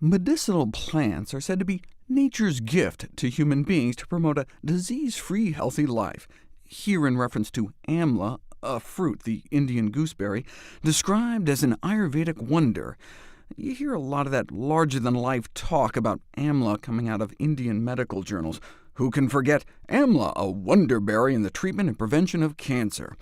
Medicinal plants are said to be nature's gift to human beings to promote a disease-free, healthy life. Here in reference to amla, a fruit, the Indian gooseberry, described as an Ayurvedic wonder. You hear a lot of that larger-than-life talk about amla coming out of Indian medical journals. Who can forget amla, a wonderberry in the treatment and prevention of cancer?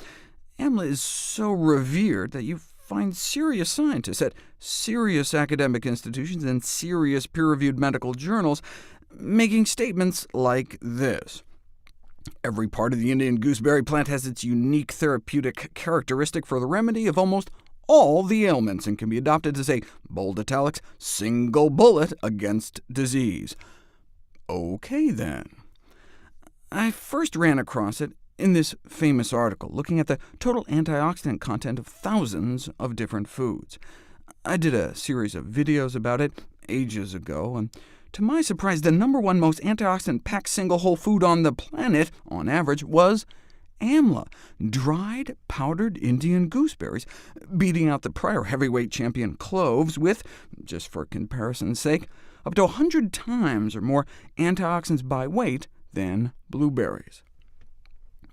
Amla is so revered that you find serious scientists at serious academic institutions and serious peer-reviewed medical journals making statements like this. Every part of the Indian gooseberry plant has its unique therapeutic characteristic for the remedy of almost all the ailments, and can be adopted as a, bold italics, single bullet against disease. OK, then. I first ran across it in this famous article, looking at the total antioxidant content of thousands of different foods. I did a series of videos about it ages ago, and to my surprise, the #1 most antioxidant-packed single whole food on the planet, on average, was amla, dried, powdered Indian gooseberries, beating out the prior heavyweight champion cloves with, just for comparison's sake, up to 100 times or more antioxidants by weight than blueberries.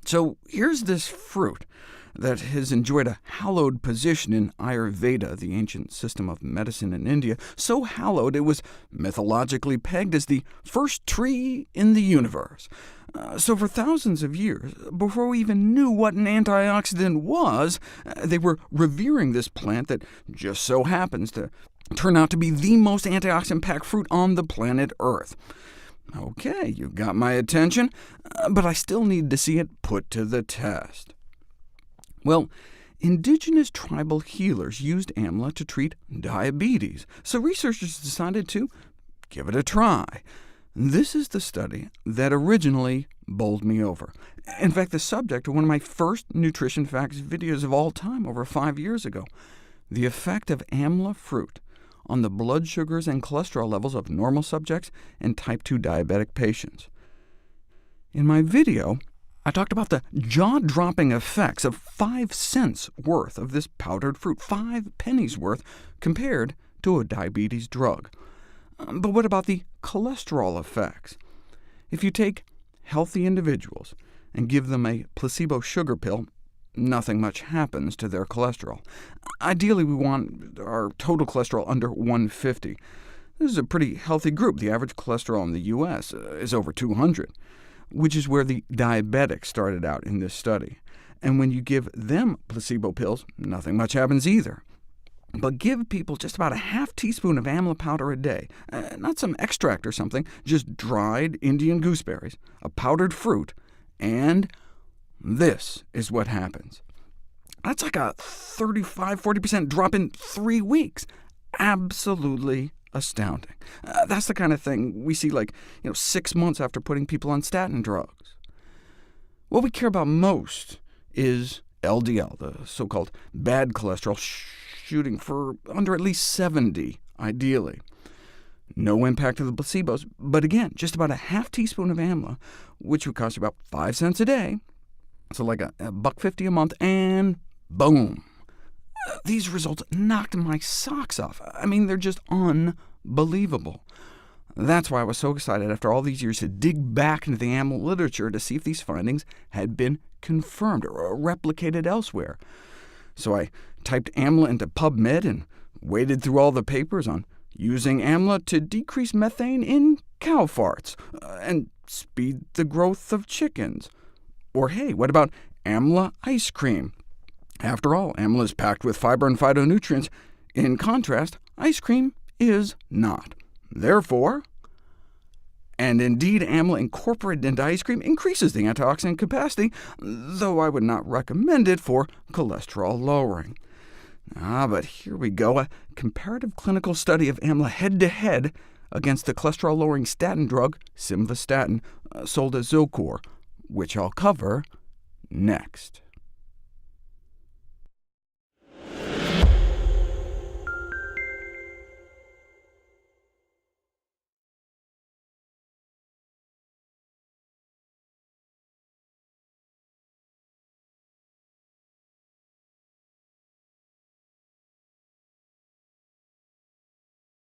So here's this fruit that has enjoyed a hallowed position in Ayurveda, the ancient system of medicine in India, so hallowed it was mythologically pegged as the first tree in the universe. So for thousands of years, before we even knew what an antioxidant was, they were revering this plant that just so happens to turn out to be the most antioxidant-packed fruit on the planet Earth. OK, you got my attention, but I still need to see it put to the test. Well, indigenous tribal healers used amla to treat diabetes, so researchers decided to give it a try. This is the study that originally bowled me over. In fact, the subject of one of my first Nutrition Facts videos of all time, over 5 years ago, the effect of amla fruit on the blood sugars and cholesterol levels of normal subjects and type 2 diabetic patients. In my video, I talked about the jaw-dropping effects of 5 cents worth of this powdered fruit, 5 pennies worth, compared to a diabetes drug. But what about the cholesterol effects? If you take healthy individuals and give them a placebo sugar pill, nothing much happens to their cholesterol. Ideally, we want our total cholesterol under 150. This is a pretty healthy group. The average cholesterol in the U.S. is over 200, which is where the diabetics started out in this study. And when you give them placebo pills, nothing much happens either. But give people just about a half teaspoon of amla powder a day, not some extract or something, just dried Indian gooseberries, a powdered fruit, and this is what happens. That's like a 35–40% drop in 3 weeks. Absolutely astounding. That's the kind of thing we see 6 months after putting people on statin drugs. What we care about most is LDL, the so-called bad cholesterol, shooting for under at least 70, ideally. No impact of the placebos, but again, just about a half teaspoon of amla, which would cost you about 5 cents a day, so like a $1.50 a month, and boom. These results knocked my socks off. I mean, they're just unbelievable. That's why I was so excited after all these years to dig back into the amla literature to see if these findings had been confirmed or replicated elsewhere. So I typed amla into PubMed and waded through all the papers on using amla to decrease methane in cow farts, and speed the growth of chickens. Or hey, what about amla ice cream? After all, amla is packed with fiber and phytonutrients. In contrast, ice cream is not. Therefore, and indeed amla incorporated into ice cream increases the antioxidant capacity, though I would not recommend it for cholesterol lowering. But here we go, a comparative clinical study of amla head-to-head against the cholesterol-lowering statin drug simvastatin, sold as Zocor, which I'll cover next.